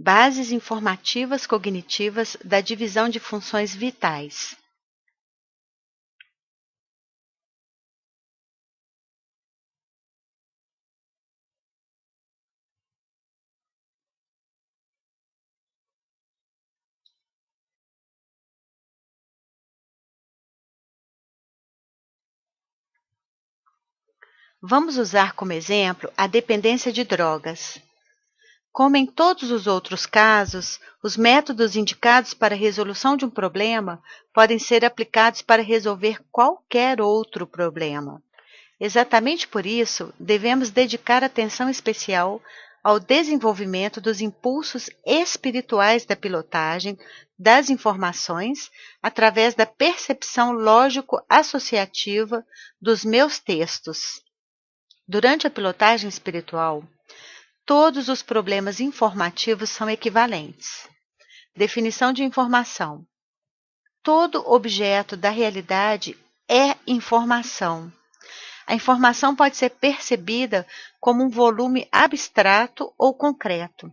Bases informativas cognitivas da divisão de funções vitais. Vamos usar como exemplo a dependência de drogas. Como em todos os outros casos, os métodos indicados para a resolução de um problema podem ser aplicados para resolver qualquer outro problema. Exatamente por isso, devemos dedicar atenção especial ao desenvolvimento dos impulsos espirituais da pilotagem das informações através da percepção lógico-associativa dos meus textos. Durante a pilotagem espiritual, todos os problemas informativos são equivalentes. Definição de informação. Todo objeto da realidade é informação. A informação pode ser percebida como um volume abstrato ou concreto.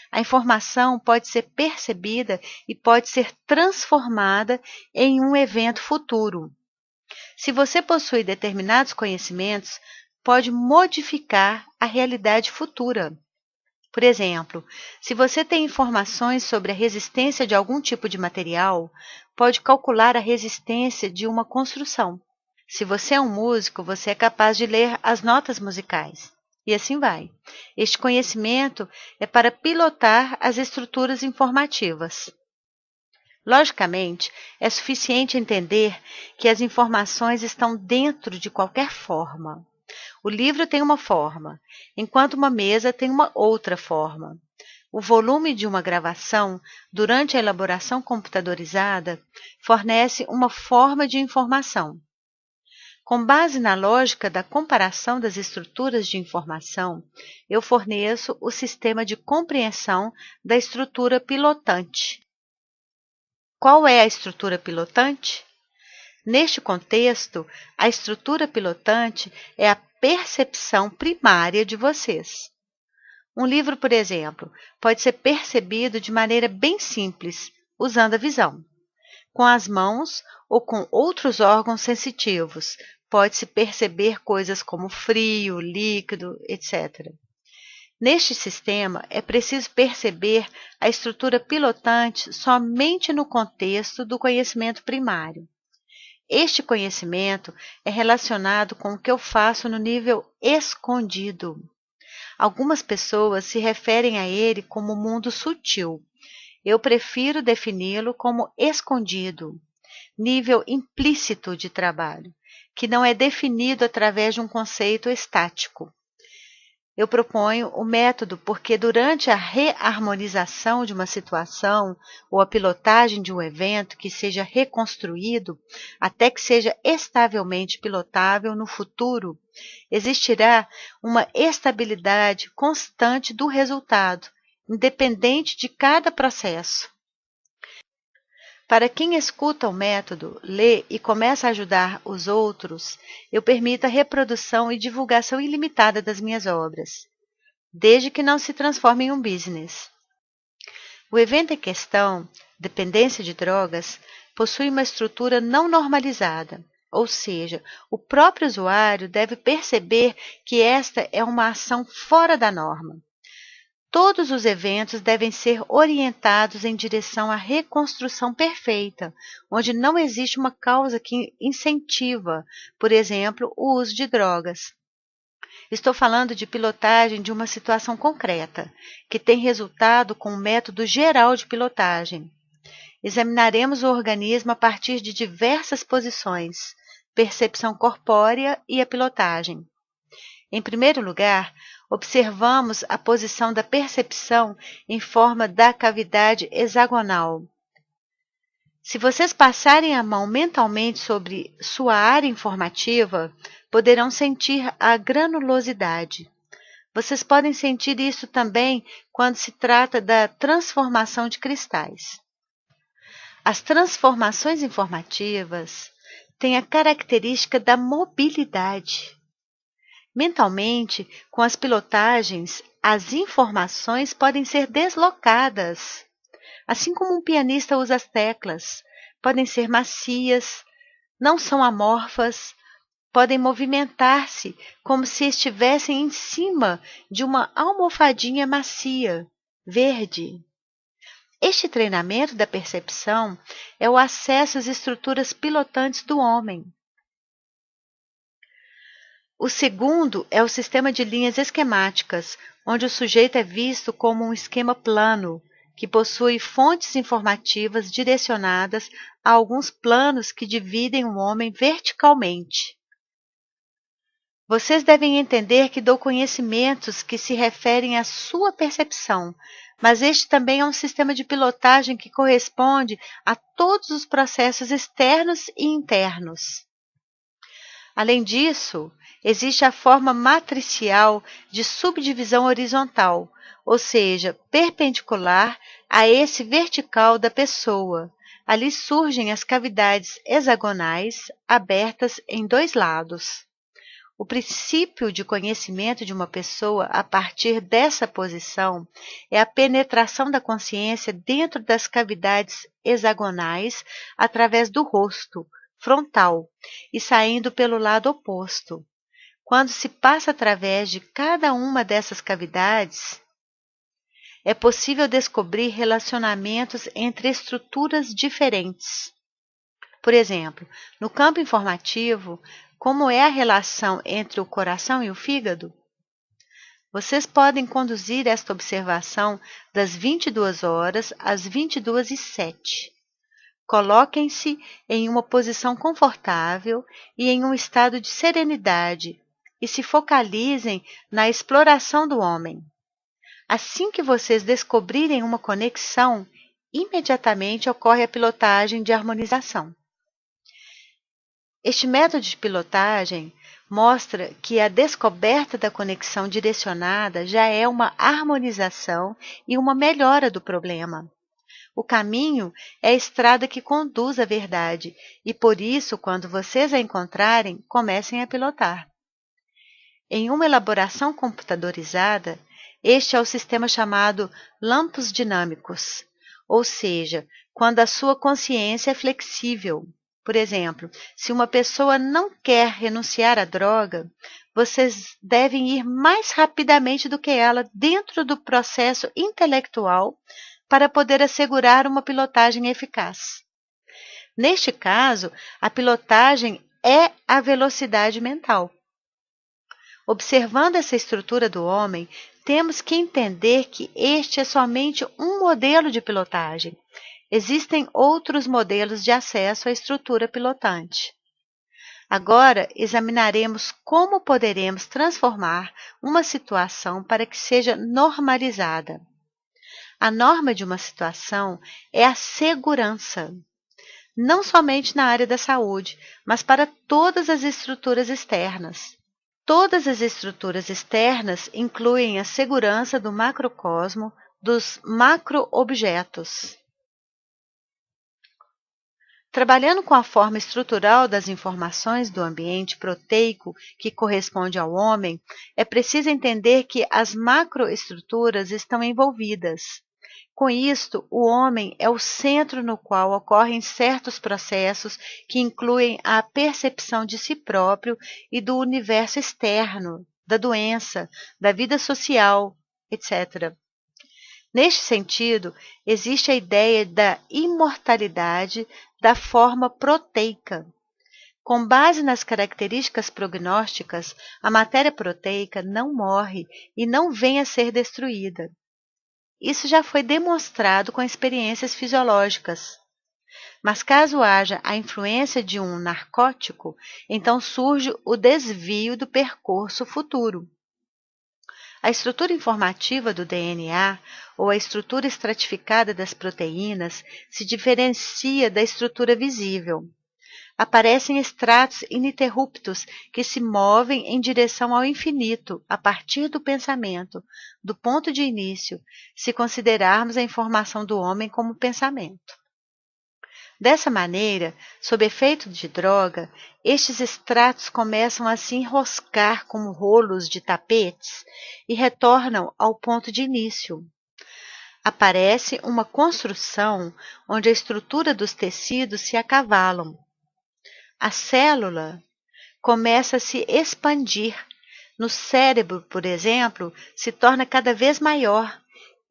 A informação pode ser percebida e pode ser transformada em um evento futuro. Se você possui determinados conhecimentos, pode modificar a realidade futura. Por exemplo, se você tem informações sobre a resistência de algum tipo de material, pode calcular a resistência de uma construção. Se você é um músico, você é capaz de ler as notas musicais. E assim vai. Este conhecimento é para pilotar as estruturas informativas. Logicamente, é suficiente entender que as informações estão dentro de qualquer forma. O livro tem uma forma, enquanto uma mesa tem uma outra forma. O volume de uma gravação, durante a elaboração computadorizada, fornece uma forma de informação. Com base na lógica da comparação das estruturas de informação, eu forneço o sistema de compreensão da estrutura pilotante. Qual é a estrutura pilotante? Neste contexto, a estrutura pilotante é a percepção primária de vocês. Um livro, por exemplo, pode ser percebido de maneira bem simples, usando a visão. Com as mãos ou com outros órgãos sensitivos, pode-se perceber coisas como frio, líquido, etc. Neste sistema, é preciso perceber a estrutura pilotante somente no contexto do conhecimento primário. Este conhecimento é relacionado com o que eu faço no nível escondido. Algumas pessoas se referem a ele como mundo sutil. Eu prefiro defini-lo como escondido, nível implícito de trabalho, que não é definido através de um conceito estático. Eu proponho o método porque durante a reharmonização de uma situação ou a pilotagem de um evento que seja reconstruído até que seja estavelmente pilotável no futuro, existirá uma estabilidade constante do resultado, independente de cada processo. Para quem escuta o método, lê e começa a ajudar os outros, eu permito a reprodução e divulgação ilimitada das minhas obras, desde que não se transforme em um business. O evento em questão, dependência de drogas, possui uma estrutura não normalizada, ou seja, o próprio usuário deve perceber que esta é uma ação fora da norma. Todos os eventos devem ser orientados em direção à reconstrução perfeita, onde não existe uma causa que incentiva, por exemplo, o uso de drogas. Estou falando de pilotagem de uma situação concreta, que tem resultado com um método geral de pilotagem. Examinaremos o organismo a partir de diversas posições, percepção corpórea e a pilotagem. Em primeiro lugar, observamos a posição da percepção em forma da cavidade hexagonal. Se vocês passarem a mão mentalmente sobre sua área informativa, poderão sentir a granulosidade. Vocês podem sentir isso também quando se trata da transformação de cristais. As transformações informativas têm a característica da mobilidade. Mentalmente, com as pilotagens, as informações podem ser deslocadas. Assim como um pianista usa as teclas, podem ser macias, não são amorfas, podem movimentar-se como se estivessem em cima de uma almofadinha macia, verde. Este treinamento da percepção é o acesso às estruturas pilotantes do homem. O segundo é o sistema de linhas esquemáticas, onde o sujeito é visto como um esquema plano, que possui fontes informativas direcionadas a alguns planos que dividem o homem verticalmente. Vocês devem entender que dou conhecimentos que se referem à sua percepção, mas este também é um sistema de pilotagem que corresponde a todos os processos externos e internos. Além disso, existe a forma matricial de subdivisão horizontal, ou seja, perpendicular a esse vertical da pessoa. Ali surgem as cavidades hexagonais abertas em dois lados. O princípio de conhecimento de uma pessoa a partir dessa posição é a penetração da consciência dentro das cavidades hexagonais através do rosto frontal e saindo pelo lado oposto. Quando se passa através de cada uma dessas cavidades, é possível descobrir relacionamentos entre estruturas diferentes. Por exemplo, no campo informativo, como é a relação entre o coração e o fígado? Vocês podem conduzir esta observação das 22 horas às 22h07. Coloquem-se em uma posição confortável e em um estado de serenidade e se focalizem na exploração do homem. Assim que vocês descobrirem uma conexão, imediatamente ocorre a pilotagem de harmonização. Este método de pilotagem mostra que a descoberta da conexão direcionada já é uma harmonização e uma melhora do problema. O caminho é a estrada que conduz à verdade e, por isso, quando vocês a encontrarem, comecem a pilotar. Em uma elaboração computadorizada, este é o sistema chamado lampos dinâmicos, ou seja, quando a sua consciência é flexível. Por exemplo, se uma pessoa não quer renunciar à droga, vocês devem ir mais rapidamente do que ela dentro do processo intelectual para poder assegurar uma pilotagem eficaz. Neste caso, a pilotagem é a velocidade mental. Observando essa estrutura do homem, temos que entender que este é somente um modelo de pilotagem. Existem outros modelos de acesso à estrutura pilotante. Agora, examinaremos como poderemos transformar uma situação para que seja normalizada. A norma de uma situação é a segurança, não somente na área da saúde, mas para todas as estruturas externas. Todas as estruturas externas incluem a segurança do macrocosmo, dos macroobjetos. Trabalhando com a forma estrutural das informações do ambiente proteico que corresponde ao homem, é preciso entender que as macroestruturas estão envolvidas. Com isto, o homem é o centro no qual ocorrem certos processos que incluem a percepção de si próprio e do universo externo, da doença, da vida social, etc. Neste sentido, existe a ideia da imortalidade da forma proteica. Com base nas características prognósticas, a matéria proteica não morre e não vem a ser destruída. Isso já foi demonstrado com experiências fisiológicas. Mas caso haja a influência de um narcótico, então surge o desvio do percurso futuro. A estrutura informativa do DNA, ou a estrutura estratificada das proteínas, se diferencia da estrutura visível. Aparecem estratos ininterruptos que se movem em direção ao infinito a partir do pensamento, do ponto de início, se considerarmos a informação do homem como pensamento. Dessa maneira, sob efeito de droga, estes extratos começam a se enroscar como rolos de tapetes e retornam ao ponto de início. Aparece uma construção onde a estrutura dos tecidos se acavalam. A célula começa a se expandir. No cérebro, por exemplo, se torna cada vez maior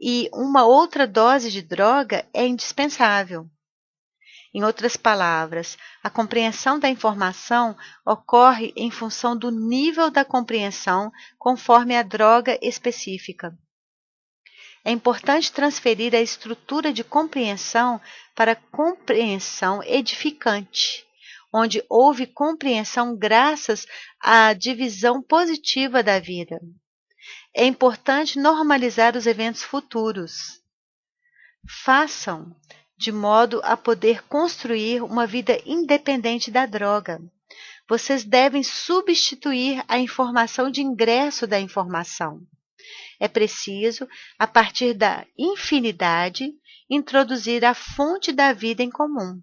e uma outra dose de droga é indispensável. Em outras palavras, a compreensão da informação ocorre em função do nível da compreensão conforme a droga específica. É importante transferir a estrutura de compreensão para a compreensão edificante, onde houve compreensão graças à divisão positiva da vida. É importante normalizar os eventos futuros. Façam de modo a poder construir uma vida independente da droga. Vocês devem substituir a informação de ingresso da informação. É preciso, a partir da infinidade, introduzir a fonte da vida em comum.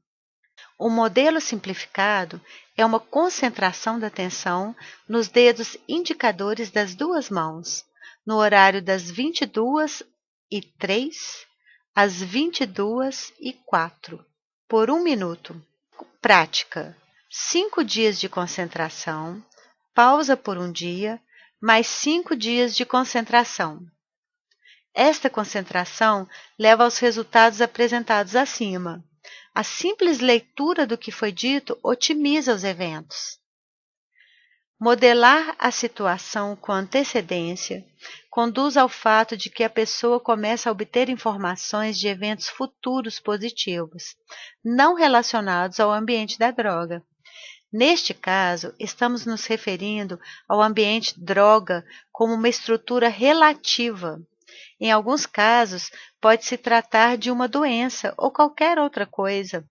O modelo simplificado é uma concentração da atenção nos dedos indicadores das duas mãos, no horário das 22h03 às 22h04, por 1 minuto. Prática: 5 dias de concentração, pausa por 1 dia, mais 5 dias de concentração. Esta concentração leva aos resultados apresentados acima. A simples leitura do que foi dito otimiza os eventos. Modelar a situação com antecedência conduz ao fato de que a pessoa começa a obter informações de eventos futuros positivos, não relacionados ao ambiente da droga. Neste caso, estamos nos referindo ao ambiente droga como uma estrutura relativa. Em alguns casos, pode-se tratar de uma doença ou qualquer outra coisa.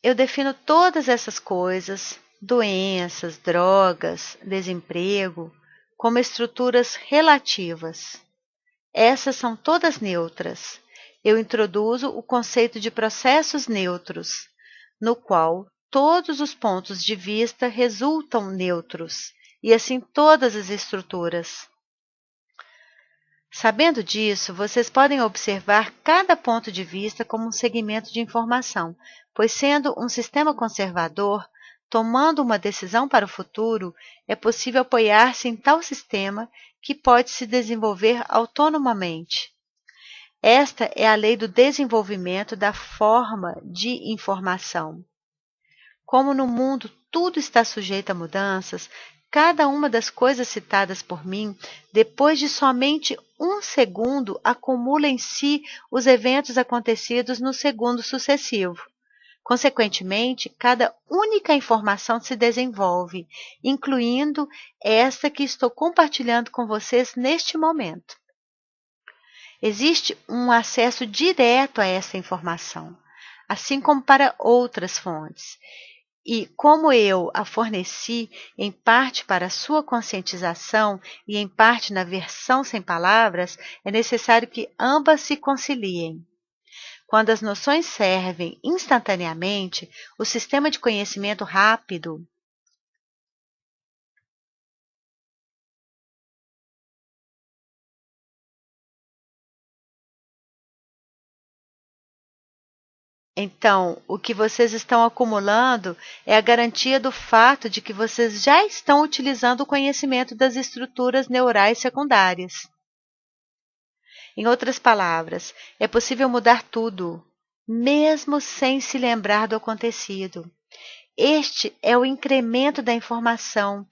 Eu defino todas essas coisas, doenças, drogas, desemprego, como estruturas relativas. Essas são todas neutras. Eu introduzo o conceito de processos neutros, no qual todos os pontos de vista resultam neutros, e assim todas as estruturas. Sabendo disso, vocês podem observar cada ponto de vista como um segmento de informação, pois sendo um sistema conservador, tomando uma decisão para o futuro, é possível apoiar-se em tal sistema que pode se desenvolver autonomamente. Esta é a lei do desenvolvimento da forma de informação. Como no mundo tudo está sujeito a mudanças, cada uma das coisas citadas por mim, depois de somente 1 segundo, acumula em si os eventos acontecidos no segundo sucessivo. Consequentemente, cada única informação se desenvolve, incluindo esta que estou compartilhando com vocês neste momento. Existe um acesso direto a essa informação, assim como para outras fontes. E como eu a forneci em parte para a sua conscientização e em parte na versão sem palavras, é necessário que ambas se conciliem. Quando as noções servem instantaneamente, o sistema de conhecimento rápido Então, o que vocês estão acumulando é a garantia do fato de que vocês já estão utilizando o conhecimento das estruturas neurais secundárias. Em outras palavras, é possível mudar tudo, mesmo sem se lembrar do acontecido. Este é o incremento da informação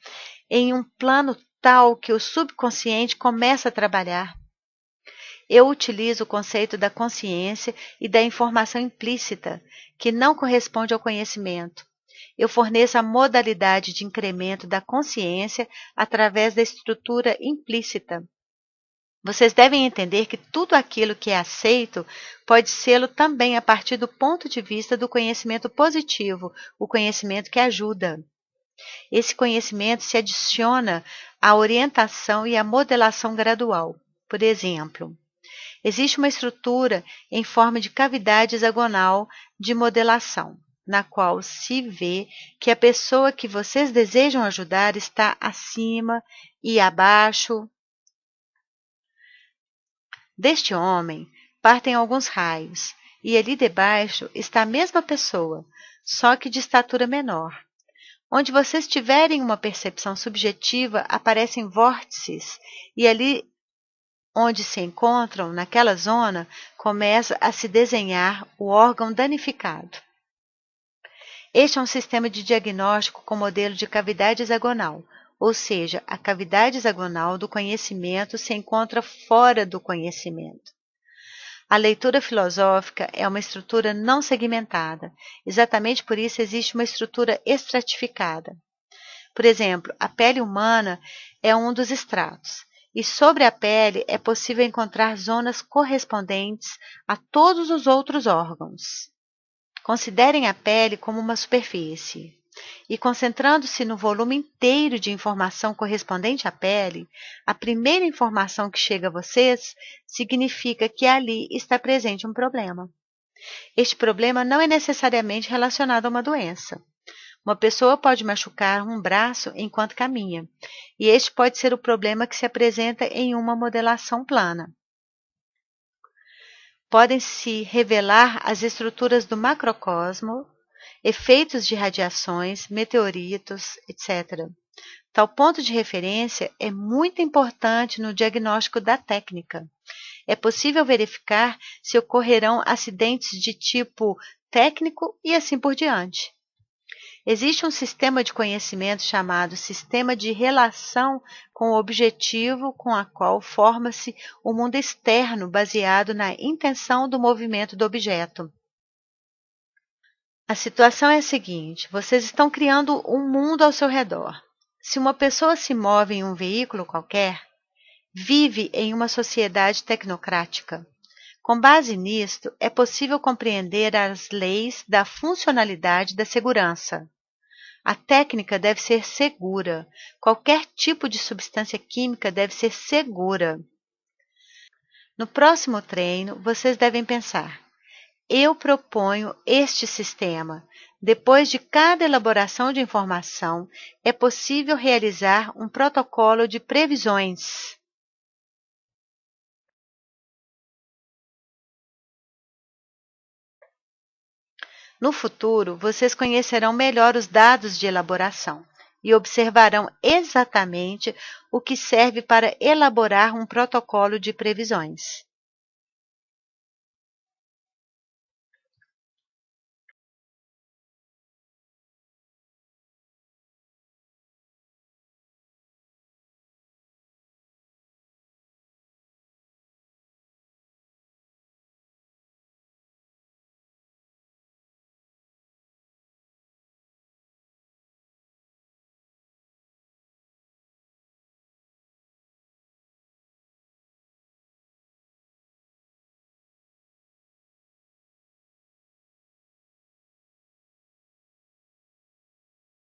em um plano tal que o subconsciente começa a trabalhar. Eu utilizo o conceito da consciência e da informação implícita, que não corresponde ao conhecimento. Eu forneço a modalidade de incremento da consciência através da estrutura implícita. Vocês devem entender que tudo aquilo que é aceito pode ser também a partir do ponto de vista do conhecimento positivo, o conhecimento que ajuda. Esse conhecimento se adiciona à orientação e à modelação gradual. Por exemplo, existe uma estrutura em forma de cavidade hexagonal de modelação. na qual se vê que a pessoa que vocês desejam ajudar está acima e abaixo deste homem. Partem alguns raios, e ali debaixo está a mesma pessoa, só que de estatura menor. Onde vocês tiverem uma percepção subjetiva, aparecem vórtices, e ali onde se encontram, naquela zona, começa a se desenhar o órgão danificado. Este é um sistema de diagnóstico com modelo de cavidade hexagonal, ou seja, a cavidade hexagonal do conhecimento se encontra fora do conhecimento. A leitura filosófica é uma estrutura não segmentada, exatamente por isso existe uma estrutura estratificada. Por exemplo, a pele humana é um dos estratos, e sobre a pele é possível encontrar zonas correspondentes a todos os outros órgãos. Considerem a pele como uma superfície, e concentrando-se no volume inteiro de informação correspondente à pele, a primeira informação que chega a vocês significa que ali está presente um problema. Este problema não é necessariamente relacionado a uma doença. Uma pessoa pode machucar um braço enquanto caminha, e este pode ser o problema que se apresenta em uma modelação plana. Podem se revelar as estruturas do macrocosmo, efeitos de radiações, meteoritos, etc. Tal ponto de referência é muito importante no diagnóstico da técnica. É possível verificar se ocorrerão acidentes de tipo técnico e assim por diante. Existe um sistema de conhecimento chamado sistema de relação com o objetivo com a qual forma-se o mundo externo baseado na intenção do movimento do objeto. A situação é a seguinte: vocês estão criando um mundo ao seu redor. Se uma pessoa se move em um veículo qualquer, vive em uma sociedade tecnocrática. Com base nisto, é possível compreender as leis da funcionalidade da segurança. A técnica deve ser segura. Qualquer tipo de substância química deve ser segura. No próximo treino, vocês devem pensar: eu proponho este sistema. Depois de cada elaboração de informação, é possível realizar um protocolo de previsões. No futuro, vocês conhecerão melhor os dados de elaboração e observarão exatamente o que serve para elaborar um protocolo de previsões.